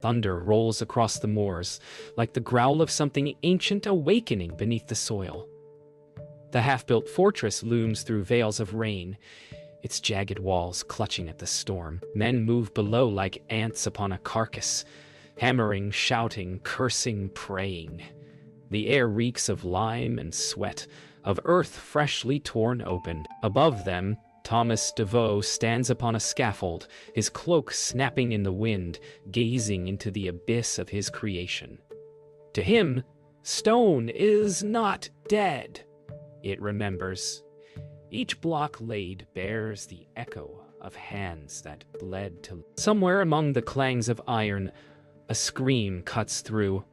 Thunder rolls across the moors, like the growl of something ancient awakening beneath the soil. The half-built fortress looms through veils of rain, its jagged walls clutching at the storm. Men move below like ants upon a carcass, hammering, shouting, cursing, praying. The air reeks of lime and sweat, of earth freshly torn open. Above them, Thomas DeVoe stands upon a scaffold, his cloak snapping in the wind, gazing into the abyss of his creation. To him, stone is not dead. It remembers. Each block laid bears the echo of hands that bled to... Somewhere among the clangs of iron, a scream cuts through,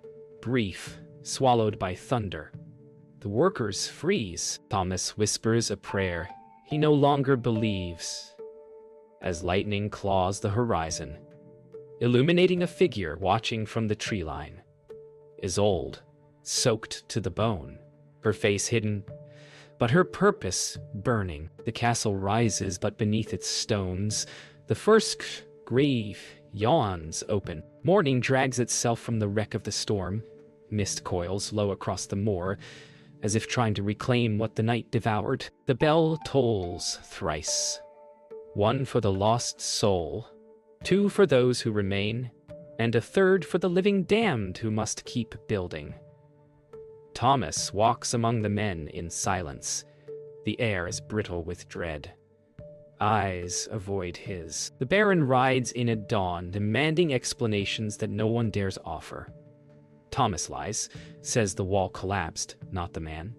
brief, swallowed by thunder. The workers freeze. Thomas whispers a prayer he no longer believes, as lightning claws the horizon, illuminating a figure watching from the tree line. Isolde, soaked to the bone, her face hidden, but her purpose burning. The castle rises, but beneath its stones, the first grave yawns open. Morning drags itself from the wreck of the storm. Mist coils low across the moor, as if trying to reclaim what the night devoured. The bell tolls thrice. One for the lost soul, two for those who remain, and a third for the living damned who must keep building. Thomas walks among the men in silence. The air is brittle with dread. Eyes avoid his. The Baron rides in at dawn, demanding explanations that no one dares offer. Thomas lies, says the wall collapsed, not the man.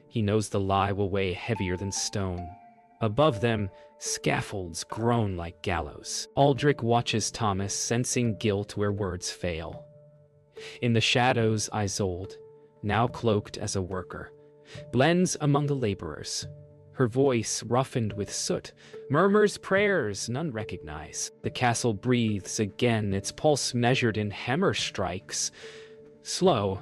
He knows the lie will weigh heavier than stone. Above them, scaffolds groan like gallows. Aldrich watches Thomas, sensing guilt where words fail. In the shadows, Isolde, now cloaked as a worker, blends among the laborers. Her voice, roughened with soot, murmurs prayers none recognize. The castle breathes again, its pulse measured in hammer strikes. Slow,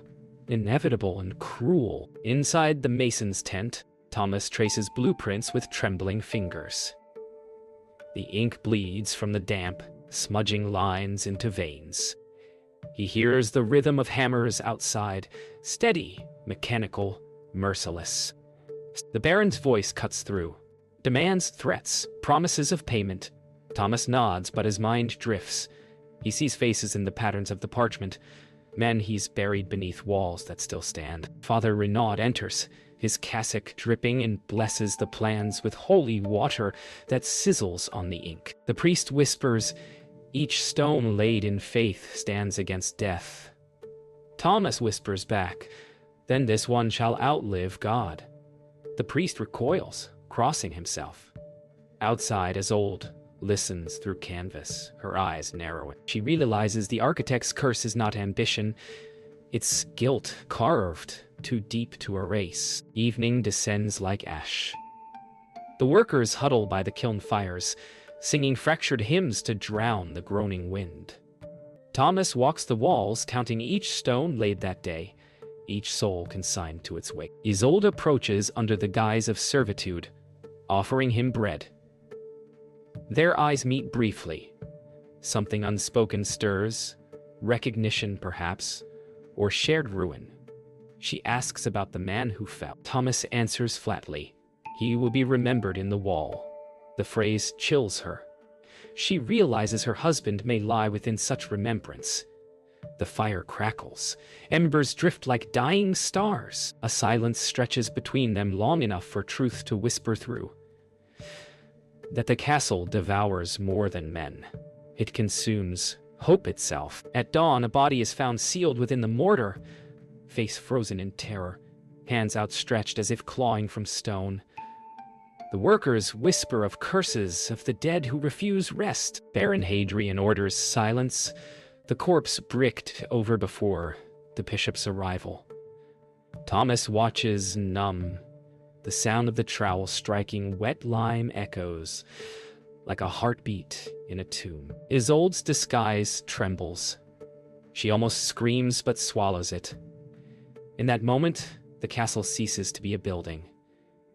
inevitable, and cruel. Inside the mason's tent, Thomas traces blueprints with trembling fingers. The ink bleeds from the damp, smudging lines into veins. He hears the rhythm of hammers outside, steady, mechanical, merciless. The Baron's voice cuts through, demands, threats, promises of payment. Thomas nods, but his mind drifts. He sees faces in the patterns of the parchment, men he's buried beneath walls that still stand. Father Renaud enters, his cassock dripping, and blesses the plans with holy water that sizzles on the ink. The priest whispers, "Each stone laid in faith stands against death." Thomas whispers back, "Then this one shall outlive God." The priest recoils, crossing himself. Outside, Isolde listens through canvas, her eyes narrowing. She realizes the architect's curse is not ambition, it's guilt carved too deep to erase. Evening descends like ash. The workers huddle by the kiln fires, singing fractured hymns to drown the groaning wind. Thomas walks the walls, counting each stone laid that day, each soul consigned to its wake. Isolde approaches under the guise of servitude, offering him bread. Their eyes meet briefly. Something unspoken stirs, recognition perhaps, or shared ruin. She asks about the man who fell. Thomas answers flatly, "He will be remembered in the wall." The phrase chills her. She realizes her husband may lie within such remembrance. The fire crackles. Embers drift like dying stars. A silence stretches between them long enough for truth to whisper through. That the castle devours more than men. It consumes hope itself. At dawn, a body is found sealed within the mortar, face frozen in terror, hands outstretched as if clawing from stone. The workers whisper of curses of the dead who refuse rest. Baron Hadrian orders silence, the corpse bricked over before the bishop's arrival. Thomas watches numb, the sound of the trowel striking wet lime echoes like a heartbeat in a tomb. Isolde's disguise trembles. She almost screams but swallows it. In that moment, the castle ceases to be a building.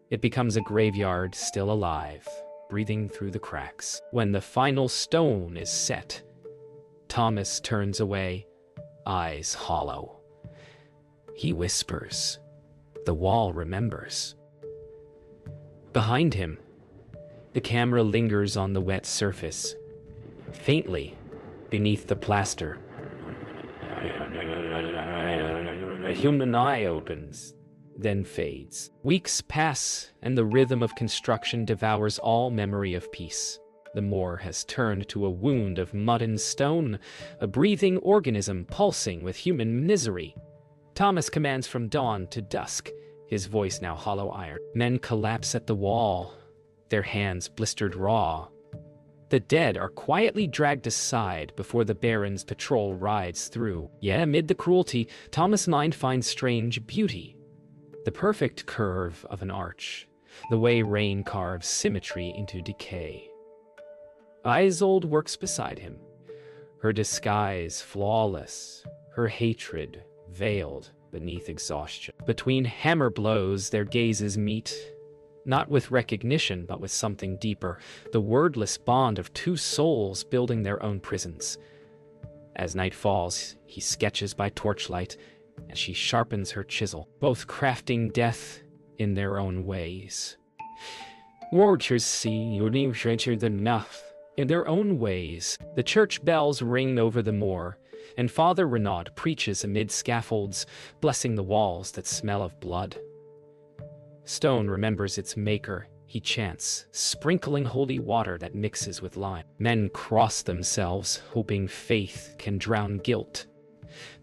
It becomes a graveyard still alive, breathing through the cracks. When the final stone is set, Thomas turns away, eyes hollow. He whispers. The wall remembers. Behind him, the camera lingers on the wet surface. Faintly, beneath the plaster, a human eye opens, then fades. Weeks pass, and the rhythm of construction devours all memory of peace. The moor has turned to a wound of mud and stone, a breathing organism pulsing with human misery. Thomas commands from dawn to dusk, his voice now hollow iron. Men collapse at the wall, their hands blistered raw. The dead are quietly dragged aside before the Baron's patrol rides through. Yet amid the cruelty, Thomas Mind finds strange beauty. The perfect curve of an arch, the way rain carves symmetry into decay. Isolde works beside him, her disguise flawless, her hatred veiled beneath exhaustion. Between hammer blows, their gazes meet, not with recognition, but with something deeper, the wordless bond of two souls building their own prisons. As night falls, he sketches by torchlight, and she sharpens her chisel, both crafting death in their own ways. Warriors see you need stranger than enough. In their own ways, the church bells ring over the moor, and Father Renaud preaches amid scaffolds, blessing the walls that smell of blood. Stone remembers its maker, he chants, sprinkling holy water that mixes with lime. Men cross themselves, hoping faith can drown guilt.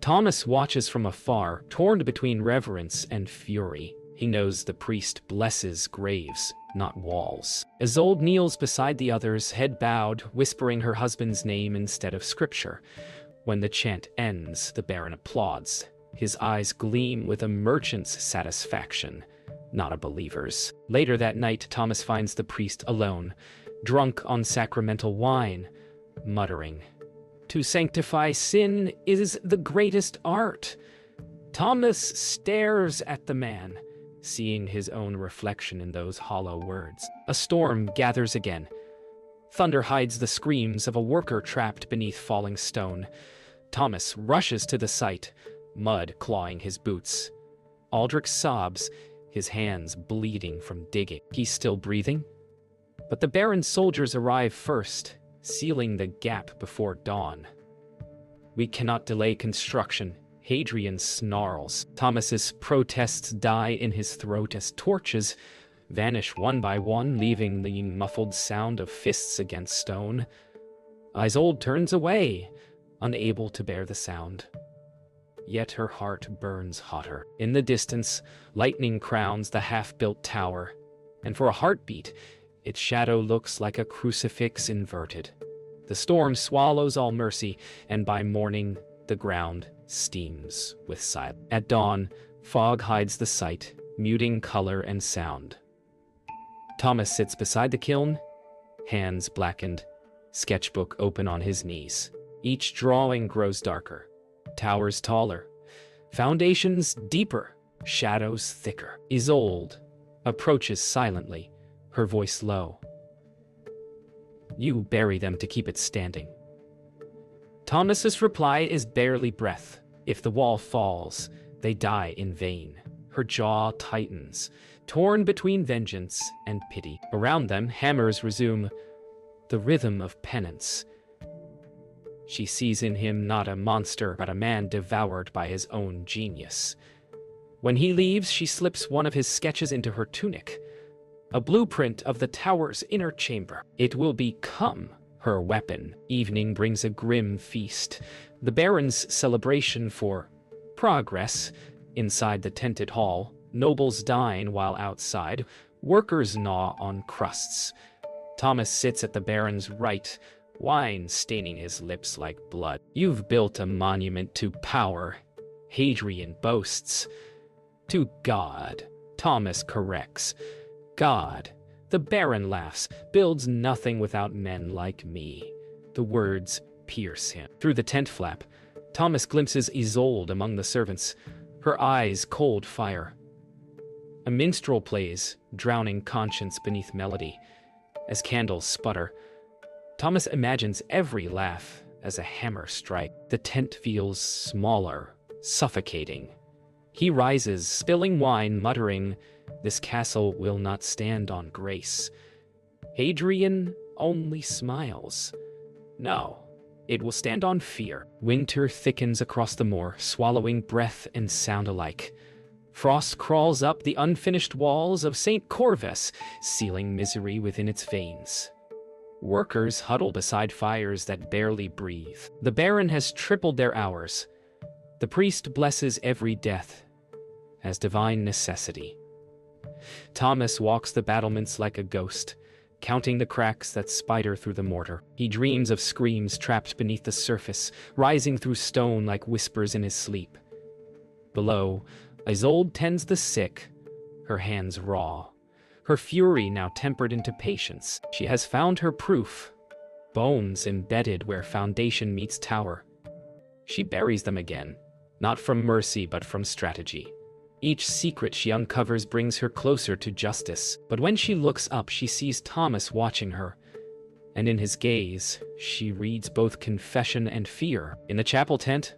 Thomas watches from afar, torn between reverence and fury. He knows the priest blesses graves, not walls. Isolde kneels beside the others, head bowed, whispering her husband's name instead of scripture. When the chant ends, the Baron applauds. His eyes gleam with a merchant's satisfaction, not a believer's. Later that night, Thomas finds the priest alone, drunk on sacramental wine, muttering, "To sanctify sin is the greatest art." Thomas stares at the man, seeing his own reflection in those hollow words. A storm gathers again. Thunder hides the screams of a worker trapped beneath falling stone. Thomas rushes to the site, mud clawing his boots. Aldrich sobs, his hands bleeding from digging. He's still breathing? But the Baron's soldiers arrive first, sealing the gap before dawn. "We cannot delay construction," Hadrian snarls. Thomas's protests die in his throat as torches vanish one by one, leaving the muffled sound of fists against stone. Isolde turns away, unable to bear the sound. Yet her heart burns hotter. In the distance, lightning crowns the half-built tower, and for a heartbeat, its shadow looks like a crucifix inverted. The storm swallows all mercy, and by morning, the ground steams with silence. At dawn, fog hides the sight, muting color and sound. Thomas sits beside the kiln, hands blackened, sketchbook open on his knees. Each drawing grows darker, towers taller, foundations deeper, shadows thicker. Isolde approaches silently, her voice low. "You bury them to keep it standing." Thomas's reply is barely breath. If the wall falls, they die in vain. Her jaw tightens, torn between vengeance and pity. Around them, hammers resume the rhythm of penance. She sees in him not a monster, but a man devoured by his own genius. When he leaves, she slips one of his sketches into her tunic, a blueprint of the tower's inner chamber. It will become her weapon. Evening brings a grim feast, the Baron's celebration for progress. Inside the tented hall, nobles dine while outside, workers gnaw on crusts. Thomas sits at the Baron's right, wine staining his lips like blood. "You've built a monument to power," Hadrian boasts. "To God," Thomas corrects. "God," the Baron laughs, "builds nothing without men like me." The words pierce him. Through the tent flap, Thomas glimpses Isolde among the servants, her eyes cold fire. A minstrel plays, drowning conscience beneath melody. As candles sputter, Thomas imagines every laugh as a hammer strikes. The tent feels smaller, suffocating. He rises, spilling wine, muttering, "This castle will not stand on grace." Hadrian only smiles. "No, it will stand on fear." Winter thickens across the moor, swallowing breath and sound alike. Frost crawls up the unfinished walls of St. Corvus, sealing misery within its veins. Workers huddle beside fires that barely breathe. The Baron has tripled their hours. The priest blesses every death as divine necessity. Thomas walks the battlements like a ghost, counting the cracks that spider through the mortar. He dreams of screams trapped beneath the surface, rising through stone like whispers in his sleep. Below, Isolde tends the sick, her hands raw, her fury now tempered into patience. She has found her proof, bones embedded where foundation meets tower. She buries them again, not from mercy but from strategy. Each secret she uncovers brings her closer to justice. But when she looks up, she sees Thomas watching her, and in his gaze, she reads both confession and fear. In the chapel tent,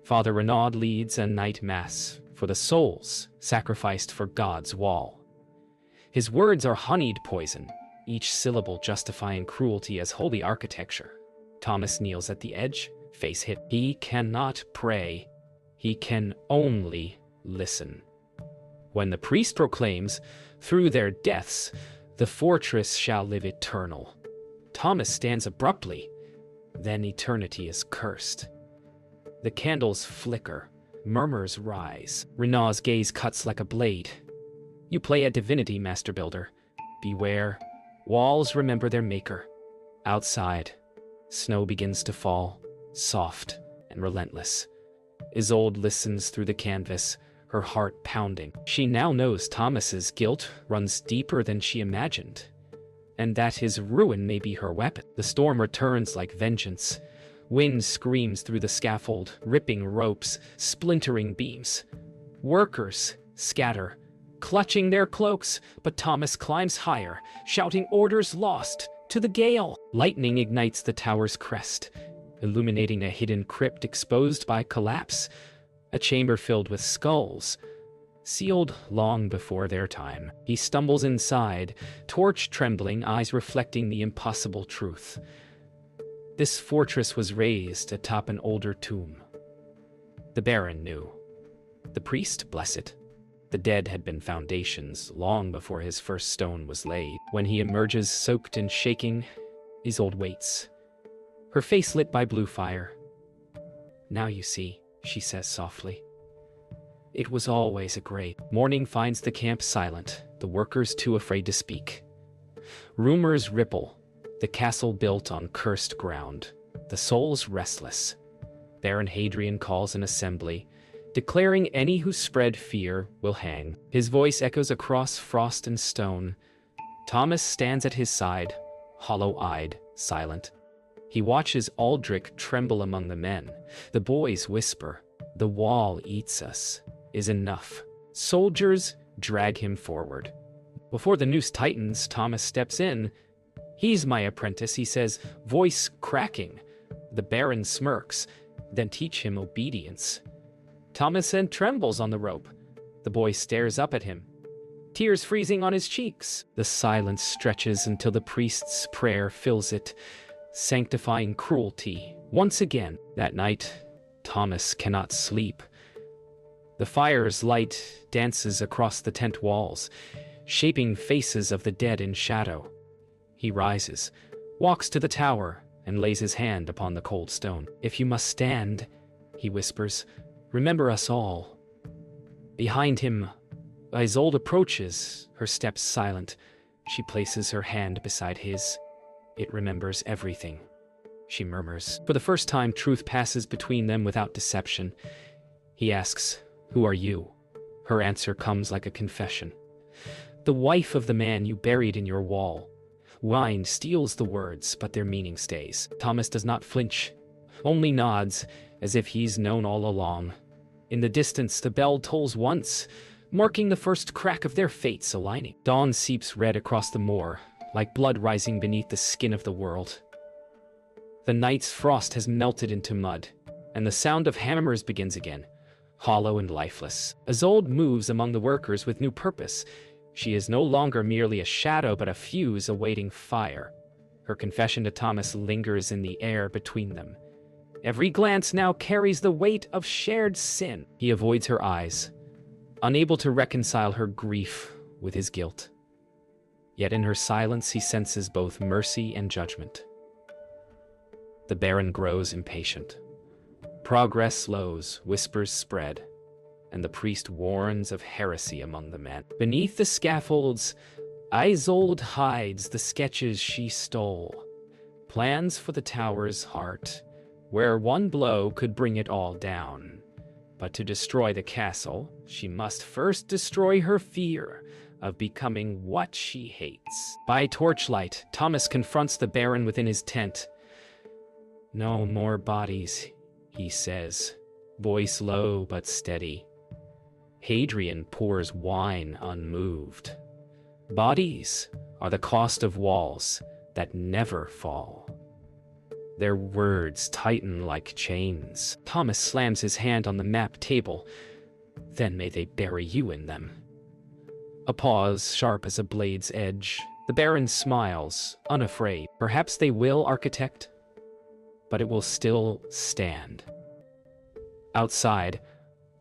Father Renaud leads a night mass for the souls sacrificed for God's wall. His words are honeyed poison, each syllable justifying cruelty as holy architecture. Thomas kneels at the edge, face hit. He cannot pray. He can only listen. When the priest proclaims, "Through their deaths, the fortress shall live eternal," Thomas stands abruptly. Then eternity is cursed. The candles flicker, murmurs rise. Renaud's gaze cuts like a blade. "You play at divinity, Master Builder. Beware. Walls remember their maker." Outside, snow begins to fall, soft and relentless. Isolde listens through the canvas, her heart pounding. She now knows Thomas's guilt runs deeper than she imagined, and that his ruin may be her weapon. The storm returns like vengeance. Wind screams through the scaffold, ripping ropes, splintering beams. Workers scatter, clutching their cloaks, but Thomas climbs higher, shouting orders lost to the gale. Lightning ignites the tower's crest, illuminating a hidden crypt exposed by collapse, a chamber filled with skulls, sealed long before their time. He stumbles inside, torch trembling, eyes reflecting the impossible truth. This fortress was raised atop an older tomb. The Baron knew. The priest, bless it. The dead had been foundations long before his first stone was laid. When he emerges, soaked and shaking, Isolde waits, her face lit by blue fire. "Now you see," she says softly. "It was always a grave." Morning finds the camp silent, the workers too afraid to speak. Rumors ripple, the castle built on cursed ground, the souls restless. Baron Hadrian calls an assembly, declaring any who spread fear will hang. His voice echoes across frost and stone. Thomas stands at his side, hollow-eyed, silent. He watches Aldrich tremble among the men. The boys whisper, "The wall eats us," is enough. Soldiers drag him forward. Before the noose tightens, Thomas steps in. "He's my apprentice," he says, voice cracking. The Baron smirks, "Then teach him obedience." Thomas then trembles on the rope. The boy stares up at him, tears freezing on his cheeks. The silence stretches until the priest's prayer fills it, sanctifying cruelty. Once again, that night, Thomas cannot sleep. The fire's light dances across the tent walls, shaping faces of the dead in shadow. He rises, walks to the tower, and lays his hand upon the cold stone. "If you must stand," he whispers, "remember us all." Behind him, Isolde approaches, her steps silent. She places her hand beside his. "It remembers everything," she murmurs. For the first time, truth passes between them without deception. He asks, "Who are you?" Her answer comes like a confession. "The wife of the man you buried in your wall." Wine steals the words, but their meaning stays. Thomas does not flinch, only nods, as if he's known all along. In the distance, the bell tolls once, marking the first crack of their fates aligning. Dawn seeps red across the moor, like blood rising beneath the skin of the world. The night's frost has melted into mud, and the sound of hammers begins again, hollow and lifeless. Isolde moves among the workers with new purpose. She is no longer merely a shadow, but a fuse awaiting fire. Her confession to Thomas lingers in the air between them. Every glance now carries the weight of shared sin. He avoids her eyes, unable to reconcile her grief with his guilt. Yet in her silence he senses both mercy and judgment. The Baron grows impatient. Progress slows, whispers spread, and the priest warns of heresy among the men. Beneath the scaffolds, Isolde hides the sketches she stole, plans for the tower's heart, where one blow could bring it all down. But to destroy the castle, she must first destroy her fear of becoming what she hates. By torchlight, Thomas confronts the Baron within his tent. "No more bodies," he says, voice low but steady. Hadrian pours wine unmoved. "Bodies are the cost of walls that never fall." Their words tighten like chains. Thomas slams his hand on the map table. "Then may they bury you in them." A pause, sharp as a blade's edge. The Baron smiles, unafraid. "Perhaps they will, architect, but it will still stand." Outside,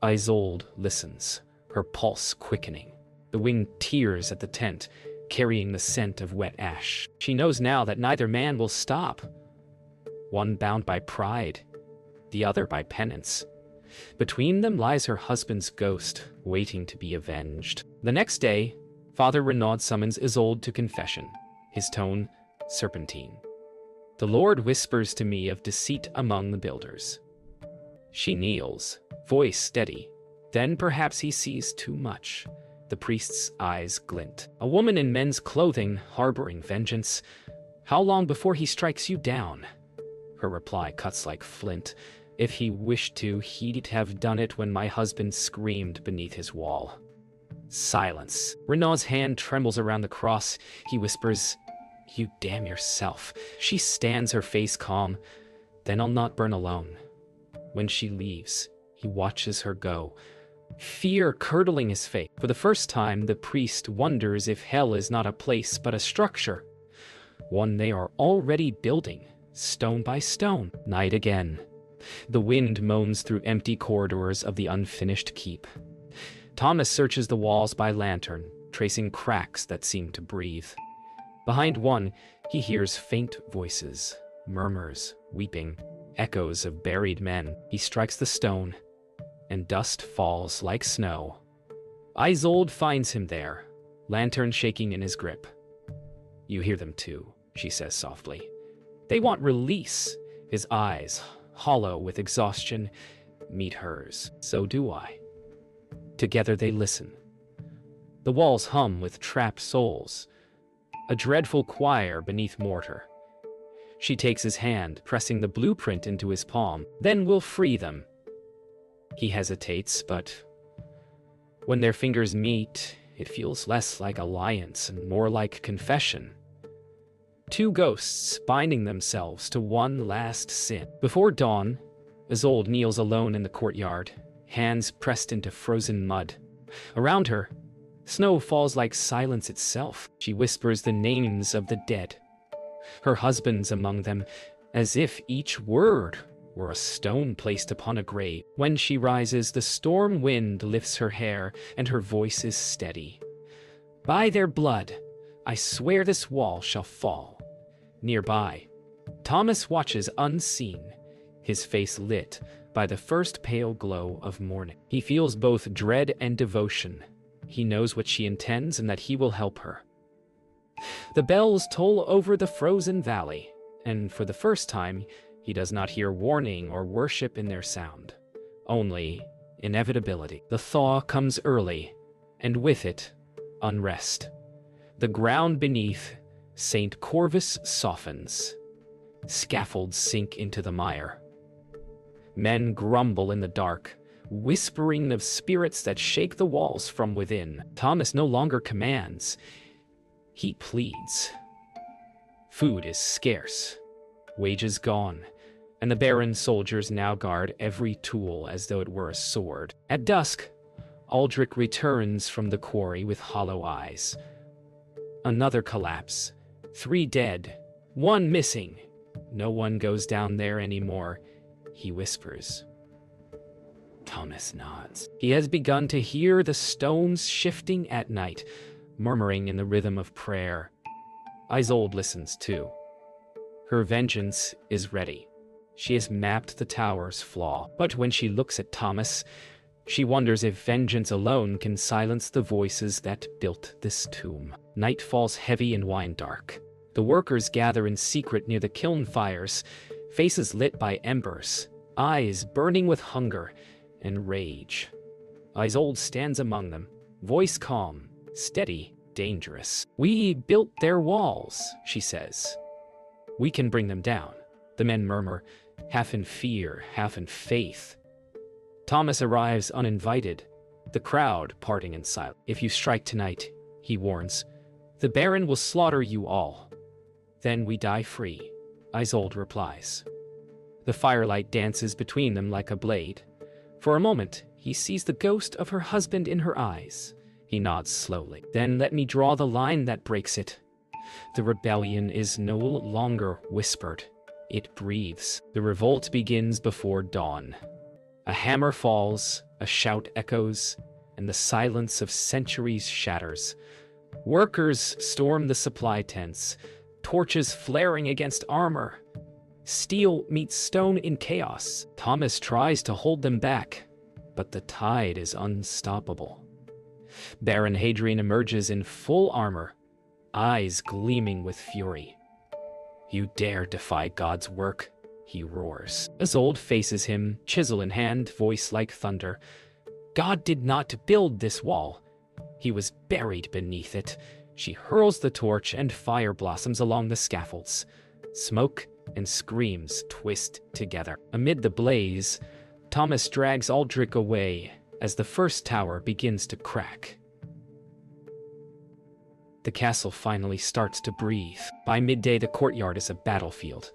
Isolde listens, her pulse quickening. The wind tears at the tent, carrying the scent of wet ash. She knows now that neither man will stop. One bound by pride, the other by penance. Between them lies her husband's ghost, waiting to be avenged. The next day, Father Renaud summons Isolde to confession, his tone serpentine. "The Lord whispers to me of deceit among the builders." She kneels, voice steady. Then perhaps he sees too much. The priest's eyes glint. "A woman in men's clothing, harboring vengeance. How long before he strikes you down?" Her reply cuts like flint. "If he wished to, he'd have done it when my husband screamed beneath his wall." Silence. Renaud's hand trembles around the cross. He whispers, "You damn yourself." She stands, her face calm. "Then I'll not burn alone." When she leaves, he watches her go, fear curdling his face. For the first time, the priest wonders if hell is not a place but a structure, one they are already building, stone by stone. Night again. The wind moans through empty corridors of the unfinished keep. Thomas searches the walls by lantern, tracing cracks that seem to breathe. Behind one, he hears faint voices, murmurs, weeping, echoes of buried men. He strikes the stone, and dust falls like snow. Isolde finds him there, lantern shaking in his grip. "You hear them too," she says softly. "They want release." His eyes, hollow with exhaustion, meet hers. "So do I." Together they listen. The walls hum with trapped souls, a dreadful choir beneath mortar. She takes his hand, pressing the blueprint into his palm. "Then we'll free them." He hesitates, but when their fingers meet, it feels less like alliance and more like confession. Two ghosts binding themselves to one last sin. Before dawn, Isolde kneels alone in the courtyard, hands pressed into frozen mud. Around her, snow falls like silence itself. She whispers the names of the dead, her husband's among them, as if each word were a stone placed upon a grave. When she rises, the storm wind lifts her hair, and her voice is steady. "By their blood, I swear this wall shall fall." Nearby, Thomas watches unseen, his face lit by the first pale glow of morning. He feels both dread and devotion. He knows what she intends and that he will help her. The bells toll over the frozen valley, and for the first time, he does not hear warning or worship in their sound, only inevitability. The thaw comes early, and with it, unrest. The ground beneath St. Corvus softens. Scaffolds sink into the mire. Men grumble in the dark, whispering of spirits that shake the walls from within. Thomas no longer commands. He pleads. Food is scarce. wages gone, and the Baron's soldiers now guard every tool as though it were a sword. At dusk, Aldrich returns from the quarry with hollow eyes. Another collapse. 3 dead. 1 missing. No one goes down there anymore, he whispers. Thomas nods. He has begun to hear the stones shifting at night, murmuring in the rhythm of prayer. Isolde listens too. Her vengeance is ready. She has mapped the tower's flaw, but when she looks at Thomas, she wonders if vengeance alone can silence the voices that built this tomb. Night falls heavy and wine dark. The workers gather in secret near the kiln fires, faces lit by embers, eyes burning with hunger and rage. Isolde stands among them, voice calm, steady, dangerous. We built their walls, she says. We can bring them down. The men murmur, half in fear, half in faith. Thomas arrives uninvited, the crowd parting in silence. If you strike tonight, he warns, the Baron will slaughter you all. Then we die free, Isolde replies. The firelight dances between them like a blade. For a moment, he sees the ghost of her husband in her eyes. He nods slowly. Then let me draw the line that breaks it. The rebellion is no longer whispered. It breathes. The revolt begins before dawn. A hammer falls, a shout echoes, and the silence of centuries shatters. Workers storm the supply tents, torches flaring against armor. Steel meets stone in chaos. Thomas tries to hold them back, but the tide is unstoppable. Baron Hadrian emerges in full armor, eyes gleaming with fury. You dare defy God's work, he roars. Isolde faces him, chisel in hand, voice like thunder. God did not build this wall. He was buried beneath it. She hurls the torch and fire blossoms along the scaffolds. Smoke and screams twist together. Amid the blaze, Thomas drags Aldrich away as the first tower begins to crack. The castle finally starts to breathe. By midday, the courtyard is a battlefield.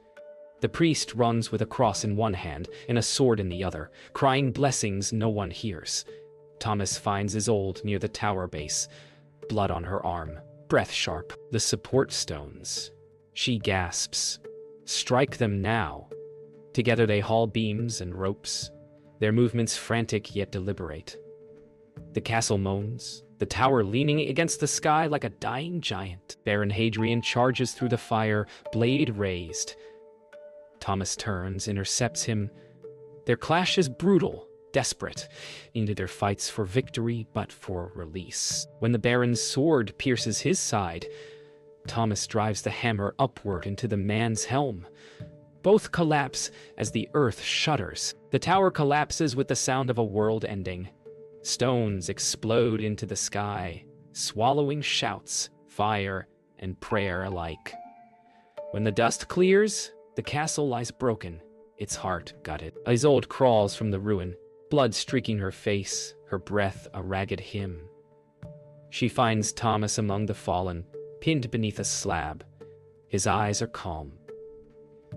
The priest runs with a cross in one hand and a sword in the other, crying blessings no one hears. Thomas finds Isolde near the tower base, blood on her arm, breath sharp. The support stones. She gasps. Strike them now. Together they haul beams and ropes, their movements frantic yet deliberate. The castle moans, the tower leaning against the sky like a dying giant. Baron Hadrian charges through the fire, blade raised. Thomas turns, intercepts him. Their clash is brutal, desperate, neither their fights for victory but for release. When the Baron's sword pierces his side, Thomas drives the hammer upward into the man's helm. Both collapse as the earth shudders. The tower collapses with the sound of a world ending. Stones explode into the sky, swallowing shouts, fire, and prayer alike. When the dust clears, the castle lies broken, its heart gutted. Isolde crawls from the ruin, blood streaking her face, her breath a ragged hymn. She finds Thomas among the fallen, pinned beneath a slab. His eyes are calm.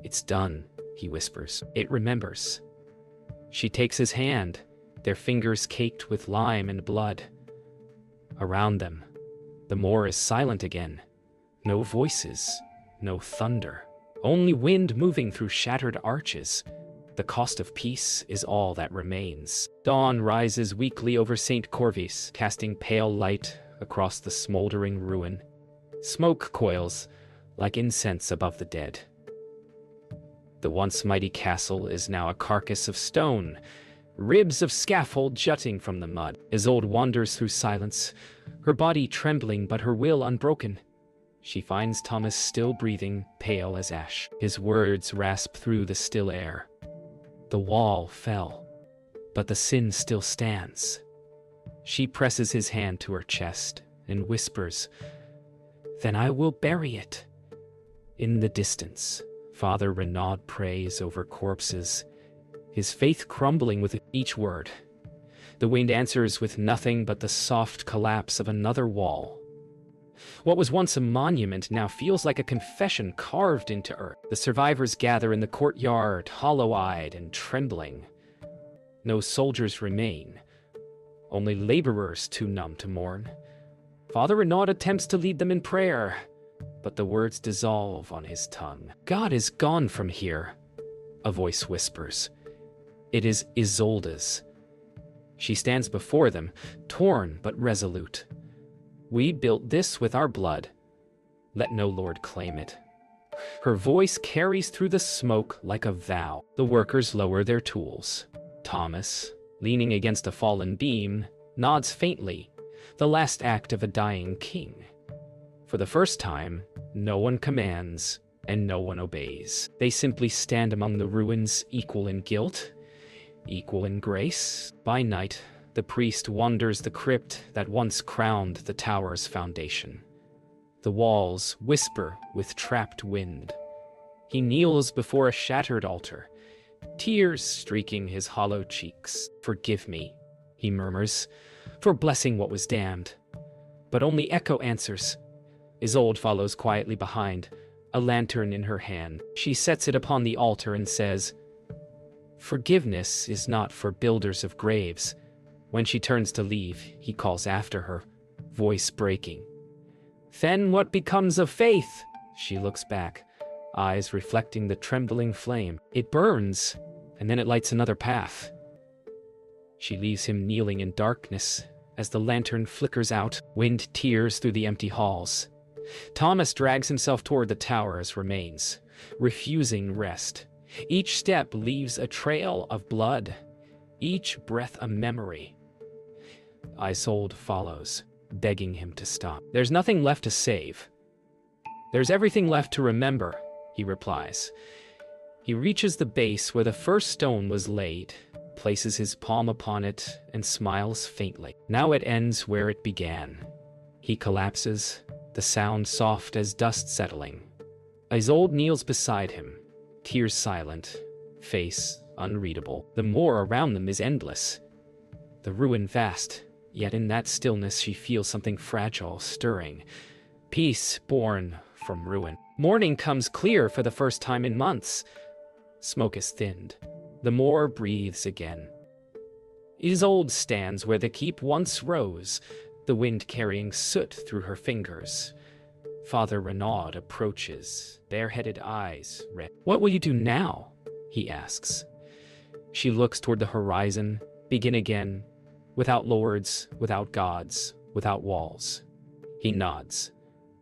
It's done, he whispers. It remembers. She takes his hand, their fingers caked with lime and blood. Around them, the moor is silent again. No voices, no thunder. Only wind moving through shattered arches. The cost of peace is all that remains. Dawn rises weakly over St. Corvis, casting pale light across the smoldering ruin. Smoke coils like incense above the dead. The once mighty castle is now a carcass of stone, ribs of scaffold jutting from the mud. Isolde wanders through silence, her body trembling but her will unbroken. She finds Thomas still breathing, pale as ash. His words rasp through the still air. The wall fell, but the sin still stands. She presses his hand to her chest and whispers, "Then I will bury it." In the distance, Father Renaud prays over corpses, his faith crumbling with each word. The wind answers with nothing but the soft collapse of another wall. What was once a monument now feels like a confession carved into earth. The survivors gather in the courtyard, hollow-eyed and trembling. No soldiers remain, only laborers too numb to mourn. Father Renaud attempts to lead them in prayer, but the words dissolve on his tongue. God is gone from here, a voice whispers. It is Isolde's. She stands before them, torn but resolute. We built this with our blood. Let no lord claim it. Her voice carries through the smoke like a vow. The workers lower their tools. Thomas, leaning against a fallen beam, nods faintly, the last act of a dying king. For the first time, no one commands and no one obeys. They simply stand among the ruins, equal in guilt, equal in grace. By night, the priest wanders the crypt that once crowned the tower's foundation. The walls whisper with trapped wind. He kneels before a shattered altar, tears streaking his hollow cheeks. Forgive me, he murmurs, for blessing what was damned. But only echo answers. Isolde follows quietly behind, a lantern in her hand. She sets it upon the altar and says, "Forgiveness is not for builders of graves." When she turns to leave, he calls after her, voice breaking. "Then what becomes of faith?" She looks back, eyes reflecting the trembling flame. It burns, and then it lights another path. She leaves him kneeling in darkness as the lantern flickers out, wind tears through the empty halls. Thomas drags himself toward the tower's remains, refusing rest. Each step leaves a trail of blood, each breath a memory. Isolde follows, begging him to stop. "There's nothing left to save. There's everything left to remember," he replies. He reaches the base where the first stone was laid, places his palm upon it, and smiles faintly. Now it ends where it began. He collapses, the sound soft as dust settling. Isolde kneels beside him, tears silent, face unreadable. The moor around them is endless, the ruin vast, yet in that stillness she feels something fragile stirring. Peace born from ruin. Morning comes clear for the first time in months. Smoke is thinned. The moor breathes again. Isolde stands where the keep once rose, the wind carrying soot through her fingers. Father Renaud approaches, bareheaded eyes red. "What will you do now?" he asks. She looks toward the horizon, begin again, without lords, without gods, without walls. He nods,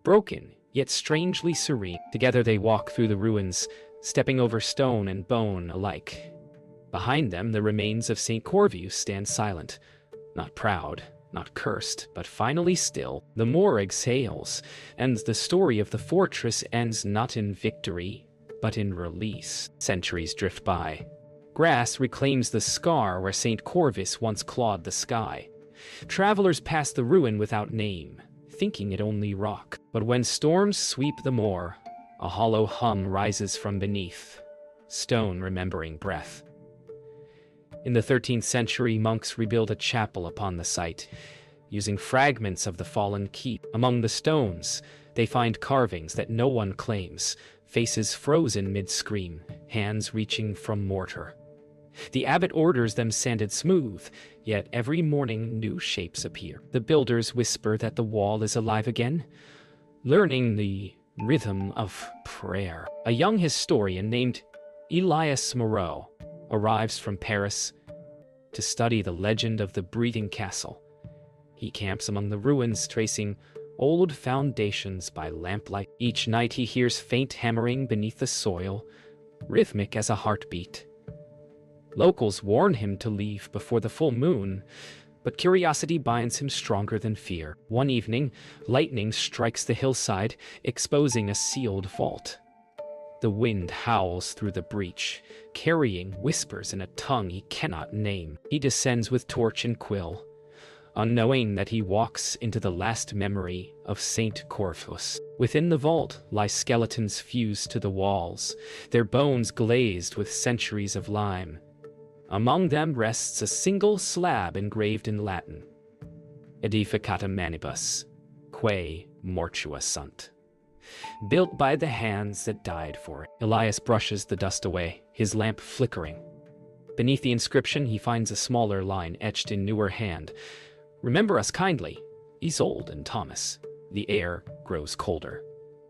broken, yet strangely serene. Together they walk through the ruins, stepping over stone and bone alike. Behind them, the remains of St. Corvius stand silent, not proud, not cursed, but finally still. The moor exhales, and the story of the fortress ends not in victory, but in release. Centuries drift by. Grass reclaims the scar where St. Corvus once clawed the sky. Travelers pass the ruin without name, thinking it only rock. But when storms sweep the moor, a hollow hum rises from beneath, stone remembering breath. In the 13th century, monks rebuild a chapel upon the site, using fragments of the fallen keep. Among the stones, they find carvings that no one claims, faces frozen mid-scream, hands reaching from mortar. The abbot orders them sanded smooth, yet every morning new shapes appear. The builders whisper that the wall is alive again, learning the rhythm of prayer. A young historian named Elias Moreau arrives from Paris to study the legend of the breathing castle. He camps among the ruins, tracing old foundations by lamplight. Each night he hears faint hammering beneath the soil, rhythmic as a heartbeat. Locals warn him to leave before the full moon, but curiosity binds him stronger than fear. One evening, lightning strikes the hillside, exposing a sealed vault. The wind howls through the breach, carrying whispers in a tongue he cannot name. He descends with torch and quill, unknowing that he walks into the last memory of St. Corvus. Within the vault lie skeletons fused to the walls, their bones glazed with centuries of lime. Among them rests a single slab engraved in Latin: Edificata manibus, quae mortua sunt. Built by the hands that died for it. Elias brushes the dust away, his lamp flickering. Beneath the inscription, he finds a smaller line etched in newer hand. Remember us kindly, Isolde and Thomas. The air grows colder.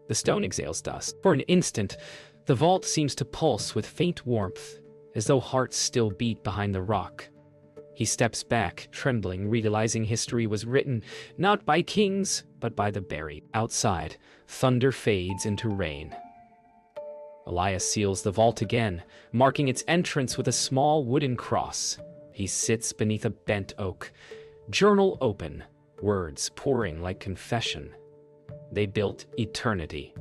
The stone exhales dust. For an instant, the vault seems to pulse with faint warmth, as though hearts still beat behind the rock. He steps back, trembling, realizing history was written not by kings, but by the buried. Outside, thunder fades into rain. Elias seals the vault again, marking its entrance with a small wooden cross. He sits beneath a bent oak, journal open, words pouring like confession. They built eternity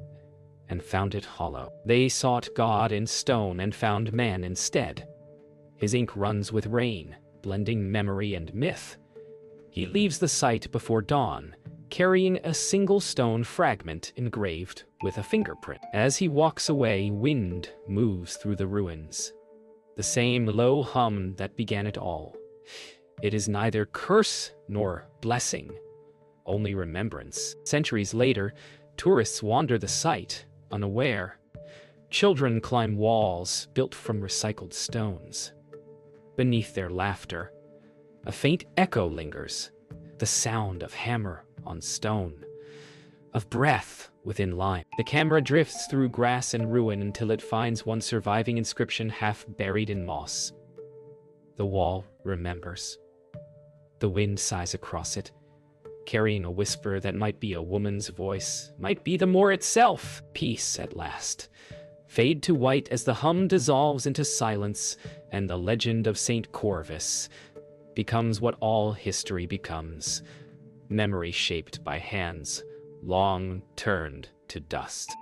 and found it hollow. They sought God in stone and found man instead. His ink runs with rain, blending memory and myth. He leaves the site before dawn, carrying a single stone fragment engraved with a fingerprint. As he walks away, wind moves through the ruins. The same low hum that began it all. It is neither curse nor blessing, only remembrance. Centuries later, tourists wander the site, unaware. Children climb walls built from recycled stones. Beneath their laughter, a faint echo lingers, the sound of hammer on stone, of breath within lime. The camera drifts through grass and ruin until it finds one surviving inscription half buried in moss. The wall remembers. The wind sighs across it, carrying a whisper that might be a woman's voice, might be the moor itself. Peace at last. Fade to white as the hum dissolves into silence, and the legend of St. Corvus becomes what all history becomes. Memory shaped by hands, long turned to dust.